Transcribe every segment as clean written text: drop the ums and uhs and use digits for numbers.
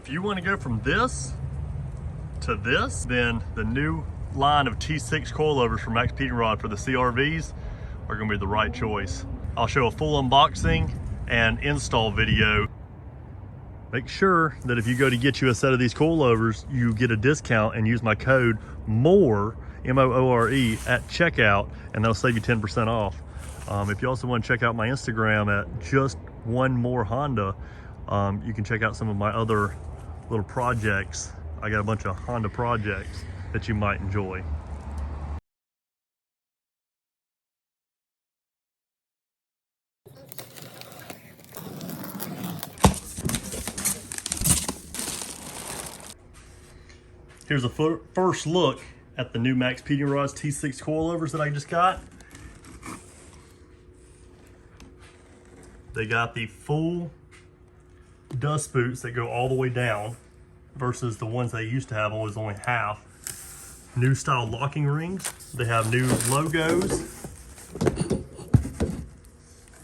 If you want to go from this to this, then the new line of T6 coilovers from Maxpeedingrods for the CRVs are going to be the right choice. I'll show a full unboxing and install video. Make sure that if you go to get you a set of these coilovers, you get a discount and use my code MOORE, M-O-O-R-E, at checkout, and that'll save you 10% off. If you also want to check out my Instagram at just one more Honda, you can check out some of my other little projects. I got a bunch of Honda projects that you might enjoy. Here's a first look at the new Maxpeedingrods T6 coilovers that I just got. They got the full dust boots that go all the way down versus the ones they used to have was only half. New style locking rings. They have new logos.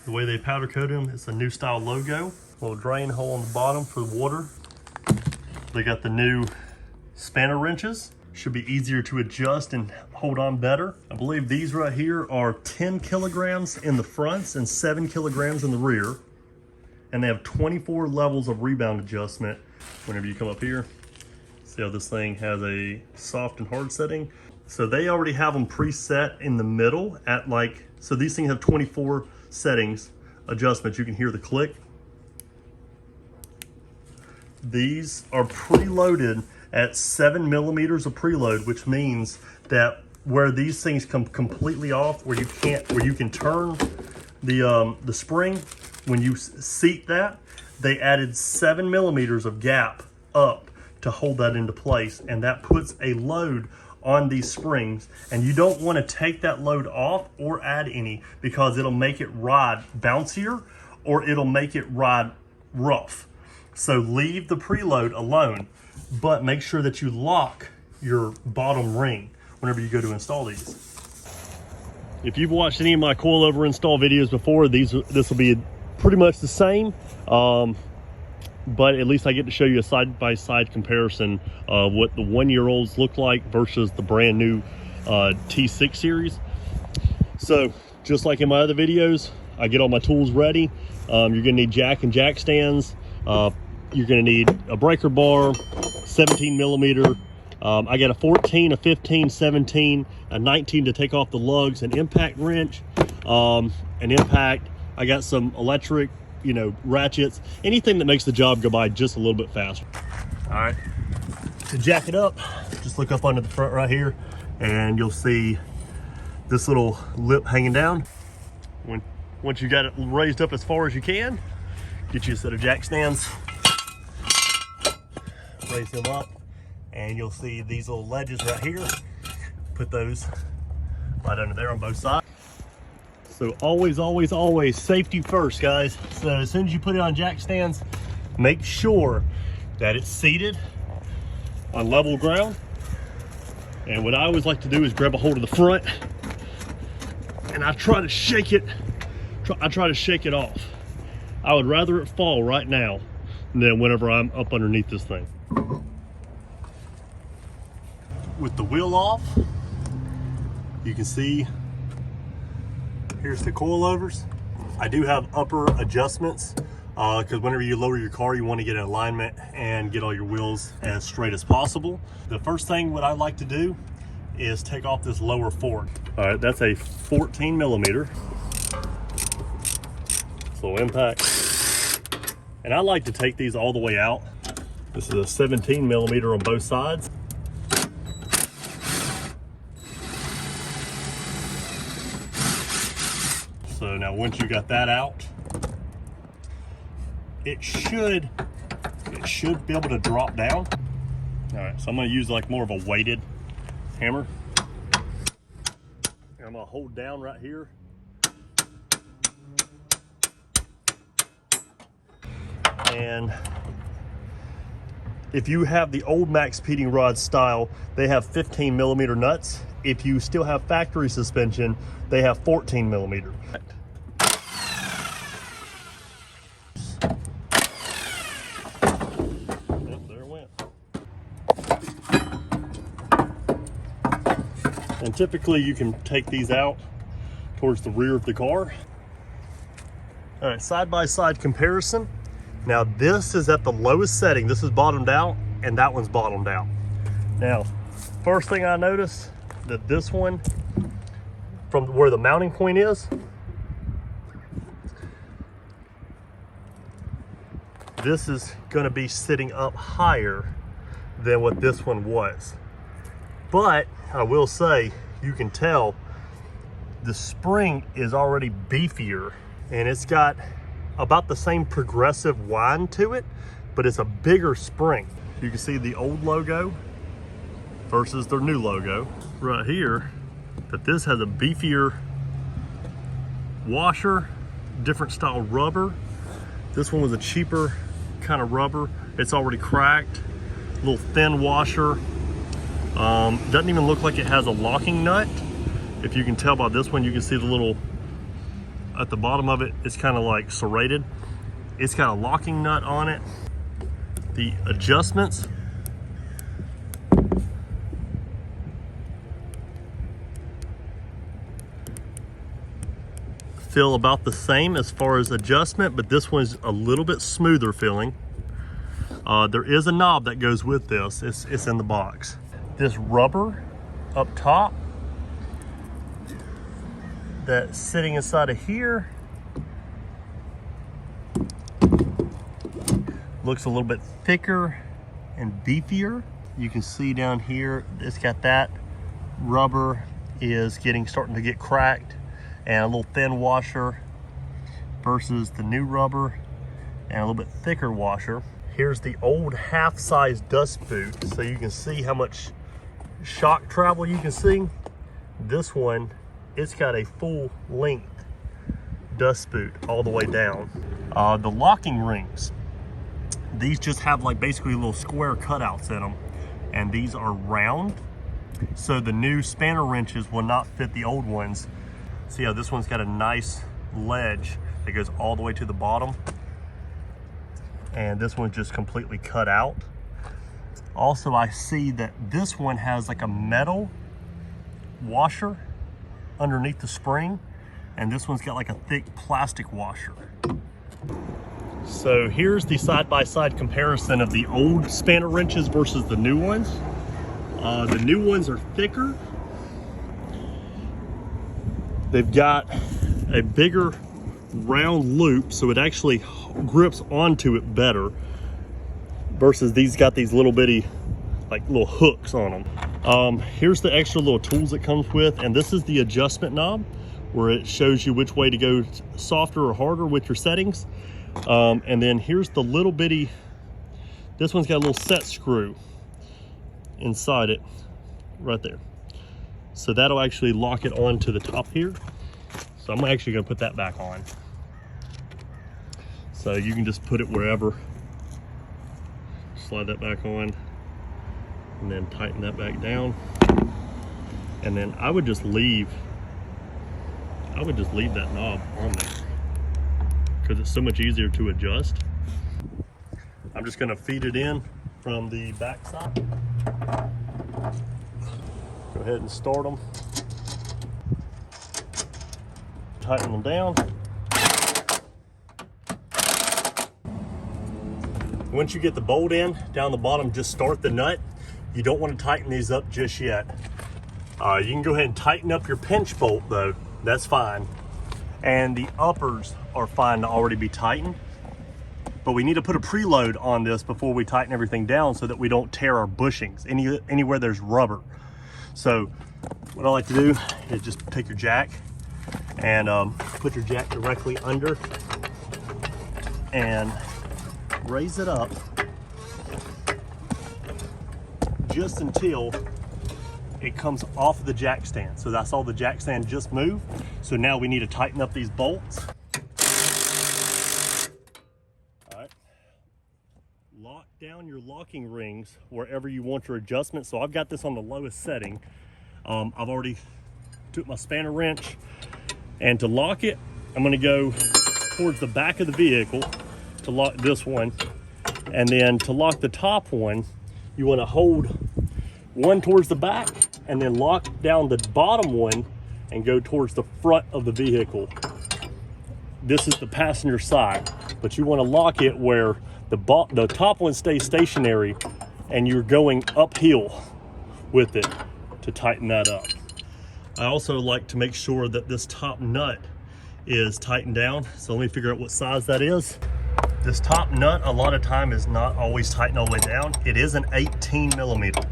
The way they powder coat them, it's a new style logo. Little drain hole on the bottom for the water. They got the new spanner wrenches. Should be easier to adjust and hold on better. I believe these right here are 10 kilograms in the fronts and 7 kilograms in the rear. And they have 24 levels of rebound adjustment. Whenever you come up here, see how this thing has a soft and hard setting. So they already have them preset in the middle at like, so these things have 24 settings, adjustments. You can hear the click. These are preloaded at 7 millimeters of preload, which means that where these things come completely off, where you can turn the spring, when you seat that, they added 7 millimeters of gap up to hold that into place, and that puts a load on these springs, and you don't want to take that load off or add any because it'll make it ride bouncier or it'll make it ride rough. So leave the preload alone, but make sure that you lock your bottom ring whenever you go to install these. If you've watched any of my coilover install videos before, this will be pretty much the same, but at least I get to show you a side-by-side comparison of what the one-year-olds look like versus the brand new T6 series. So just like in my other videos, I get all my tools ready. You're gonna need jack and jack stands. You're gonna need a breaker bar, 17 millimeter. I got a 14, a 15, 17, a 19 to take off the lugs, an impact wrench, an impact. I got some electric, ratchets, anything that makes the job go by just a little bit faster. All right, to jack it up, just look up under the front right here and you'll see this little lip hanging down. Once you got it raised up as far as you can, get you a set of jack stands, raise them up, and you'll see these little ledges right here. Put those right under there on both sides. So always, always, always safety first, guys. So as soon as you put it on jack stands, make sure that it's seated on level ground. And what I always like to do is grab a hold of the front and I try to shake it. I try to shake it off. I would rather it fall right now than whenever I'm up underneath this thing. With the wheel off, you can see here's the coilovers. I do have upper adjustments because whenever you lower your car, you want to get in alignment and get all your wheels as straight as possible. The first thing what I like to do is take off this lower fork. All right, that's a 14 millimeter. Slow impact. And I like to take these all the way out. This is a 17 millimeter on both sides. So now once you got that out, it should be able to drop down. All right, so I'm gonna use like more of a weighted hammer. And I'm gonna hold down right here. And if you have the old Maxpeedingrods style, they have 15 millimeter nuts. If you still have factory suspension, they have 14 millimeter. And typically you can take these out towards the rear of the car. All right, side-by-side comparison. Now this is at the lowest setting. This is bottomed out and that one's bottomed out. Now, first thing I noticed, that this one, from where the mounting point is, this is gonna be sitting up higher than what this one was. But I will say, you can tell the spring is already beefier and it's got about the same progressive wind to it, but it's a bigger spring. You can see the old logo versus their new logo right here, that this has a beefier washer, different style rubber. This one was a cheaper kind of rubber. It's already cracked, a little thin washer. Doesn't even look like it has a locking nut. If you can tell by this one, you can see the little, at the bottom of it, it's kind of like serrated. It's got a locking nut on it. The adjustments, feel about the same as far as adjustment, but this one's a little bit smoother feeling. There is a knob that goes with this. It's in the box. This rubber up top that's sitting inside of here looks a little bit thicker and beefier. You can see down here, it's got that rubber is starting to get cracked, and a little thin washer versus the new rubber and a little bit thicker washer. Here's the old half-size dust boot, so you can see how much shock travel you can see. This one, it's got a full length dust boot all the way down. The locking rings, these just have like basically little square cutouts in them, and these are round, so the new spanner wrenches will not fit the old ones. See how this one's got a nice ledge that goes all the way to the bottom, and this one's just completely cut out. Also, I see that this one has like a metal washer underneath the spring, and this one's got like a thick plastic washer. So here's the side-by-side comparison of the old spanner wrenches versus the new ones. The new ones are thicker. They've got a bigger round loop, so it actually grips onto it better, versus these got these little bitty like little hooks on them. Here's the extra little tools it comes with, and this is the adjustment knob where it shows you which way to go, softer or harder with your settings. And then here's the little bitty, this one's got a little set screw inside it right there, so that'll actually lock it onto the top here. So I'm actually gonna put that back on, so you can just put it wherever. Slide that back on and then tighten that back down, and then I would just leave that knob on there because it's so much easier to adjust. I'm just gonna feed it in from the back side. Go ahead and start them. Tighten them down. Once you get the bolt in down the bottom, just start the nut. You don't want to tighten these up just yet. You can go ahead and tighten up your pinch bolt though, that's fine. And the uppers are fine to already be tightened. But we need to put a preload on this before we tighten everything down so that we don't tear our bushings anywhere there's rubber. So what I like to do is just take your jack and put your jack directly under and raise it up just until it comes off of the jack stand. So that's all the jack stand just moved. So now we need to tighten up these bolts. All right. Lock down your locking rings wherever you want your adjustment. So I've got this on the lowest setting. I've already took my spanner wrench, and to lock it, I'm gonna go towards the back of the vehicle to lock this one. And then to lock the top one, you wanna hold one towards the back and then lock down the bottom one and go towards the front of the vehicle. This is the passenger side, but you want to lock it where the top one stays stationary and you're going uphill with it to tighten that up. I also like to make sure that this top nut is tightened down. So let me figure out what size that is. This top nut a lot of time is not always tightened all the way down. It is an 18 millimeter.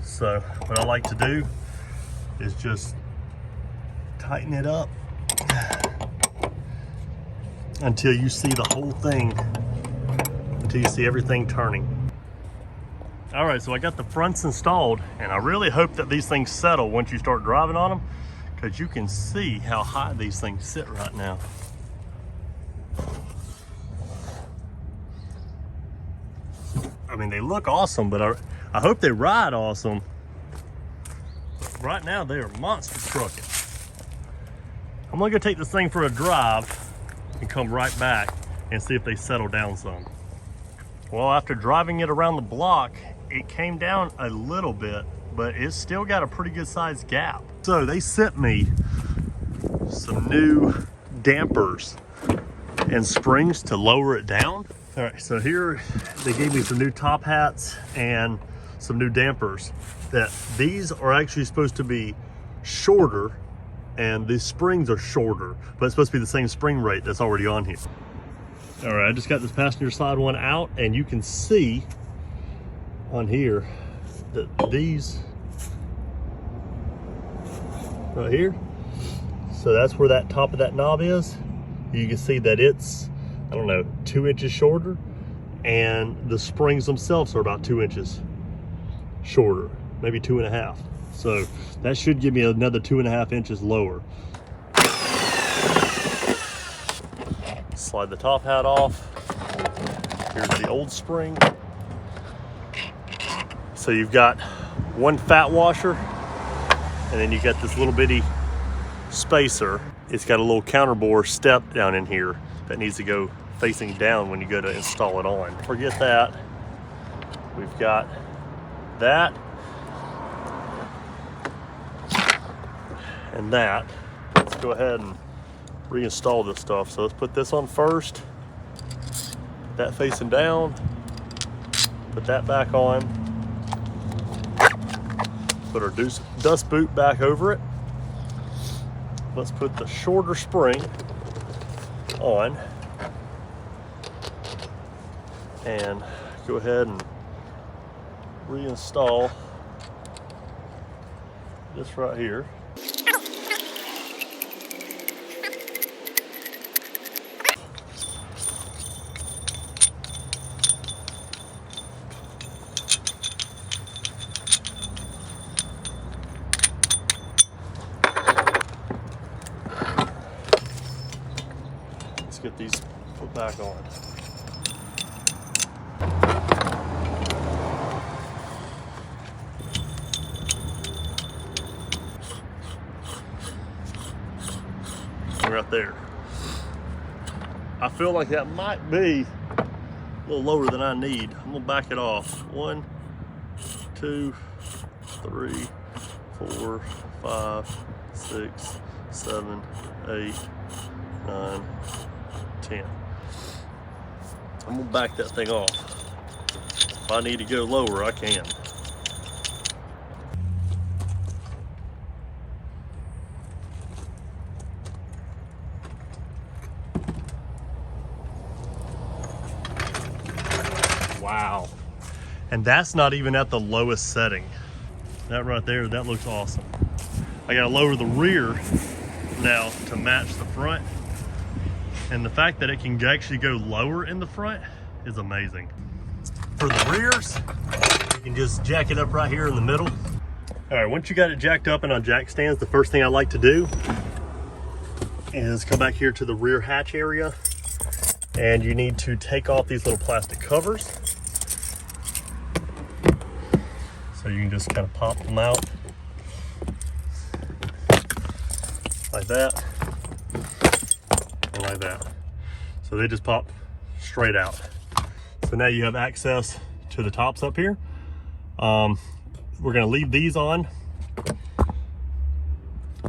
So what I like to do is just tighten it up until you see the whole thing, until you see everything turning. All right, so I got the fronts installed, and I really hope that these things settle once you start driving on them, because you can see how high these things sit right now. I mean, they look awesome, but I hope they ride awesome. But right now, they are monster trucking. I'm gonna go take this thing for a drive and come right back and see if they settle down some. Well, after driving it around the block, it came down a little bit, but it's still got a pretty good sized gap. So they sent me some new dampers and springs to lower it down. All right, so here they gave me some new top hats and some new dampers. That these are actually supposed to be shorter, and these springs are shorter, but it's supposed to be the same spring rate that's already on here. All right, I just got this passenger side one out, and you can see on here that these right here, so that's where that top of that knob is. You can see that it's, I don't know, 2 inches shorter, and the springs themselves are about 2 inches shorter, maybe 2.5. So that should give me another 2.5 inches lower. Slide the top hat off. Here's the old spring. So you've got one fat washer, and then you got this little bitty spacer. It's got a little counterbore step down in here that needs to go facing down when you go to install it on. Forget that. We've got that and that. Let's go ahead and reinstall this stuff. So let's put this on first, that facing down, put that back on, put our dust boot back over it. Let's put the shorter spring on and go ahead and reinstall this right here. Let's get these put back on. Right there. I feel like that might be a little lower than I need. I'm gonna back it off. 1, 2, 3, 4, 5, 6, 7, 8, 9, 10. I'm gonna back that thing off. If I need to go lower, I can. Wow. And that's not even at the lowest setting. That right there, that looks awesome. I gotta lower the rear now to match the front. And the fact that it can actually go lower in the front is amazing. For the rears, you can just jack it up right here in the middle. All right, once you got it jacked up and on jack stands, the first thing I like to do is come back here to the rear hatch area, and you need to take off these little plastic covers. So you can just kind of pop them out like that and like that. So they just pop straight out. So now you have access to the tops up here. We're gonna leave these on.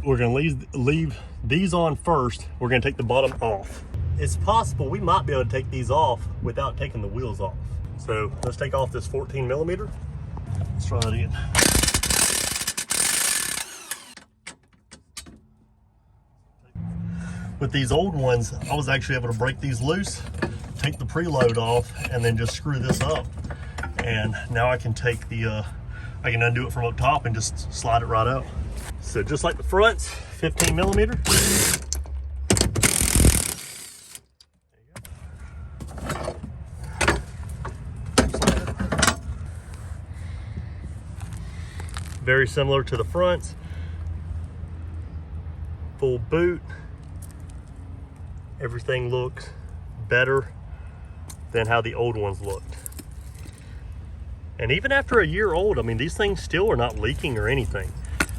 We're gonna leave these on first. We're gonna take the bottom off. It's possible we might be able to take these off without taking the wheels off. So let's take off this 14 millimeter. Let's try that again. With these old ones, I was actually able to break these loose, take the preload off, and then just screw this up. And now I can take the, I can undo it from up top and just slide it right out. So just like the fronts, 15 millimeter. Very similar to the fronts. Full boot. Everything looks better than how the old ones looked. And even after a year old, I mean, these things still are not leaking or anything.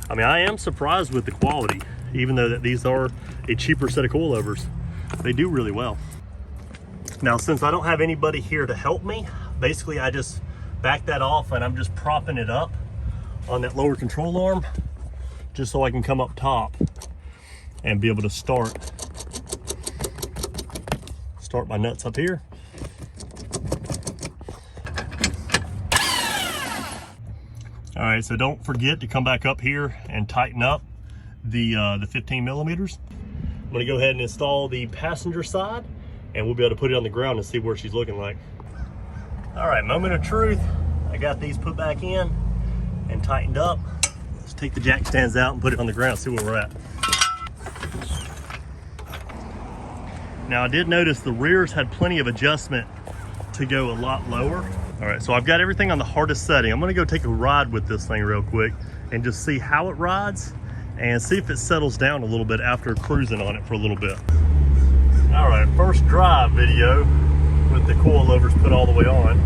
I mean, I am surprised with the quality, even though that these are a cheaper set of coilovers. They do really well. Now, since I don't have anybody here to help me, basically I just back that off and I'm just propping it up on that lower control arm, just so I can come up top and be able to start my nuts up here. All right, so don't forget to come back up here and tighten up the 15 millimeters. I'm gonna go ahead and install the passenger side, and we'll be able to put it on the ground and see where she's looking like. All right, moment of truth. I got these put back in and tightened up. Let's take the jack stands out and put it on the ground, see where we're at. Now I did notice the rears had plenty of adjustment to go a lot lower. All right, so I've got everything on the hardest setting. I'm gonna go take a ride with this thing real quick and just see how it rides and see if it settles down a little bit after cruising on it for a little bit. All right, first drive video with the coilovers put all the way on.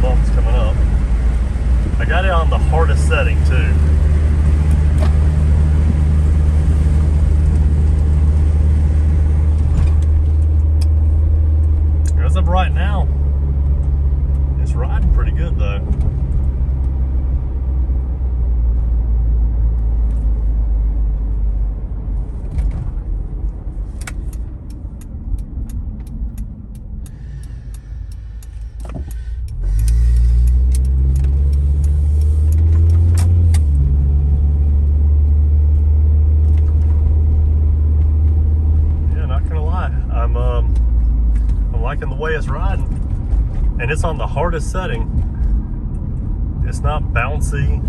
Bumps coming up. I got it on the hardest setting too. As of right now, it's riding pretty good though. Liking the way it's riding, and it's on the hardest setting. It's not bouncy.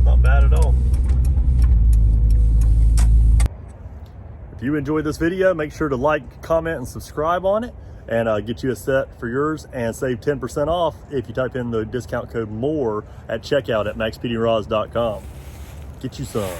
Not bad at all. If you enjoyed this video, make sure to like, comment, and subscribe on it, and get you a set for yours and save 10% off if you type in the discount code MORE at checkout at maxpeedingrods.com. Get you some.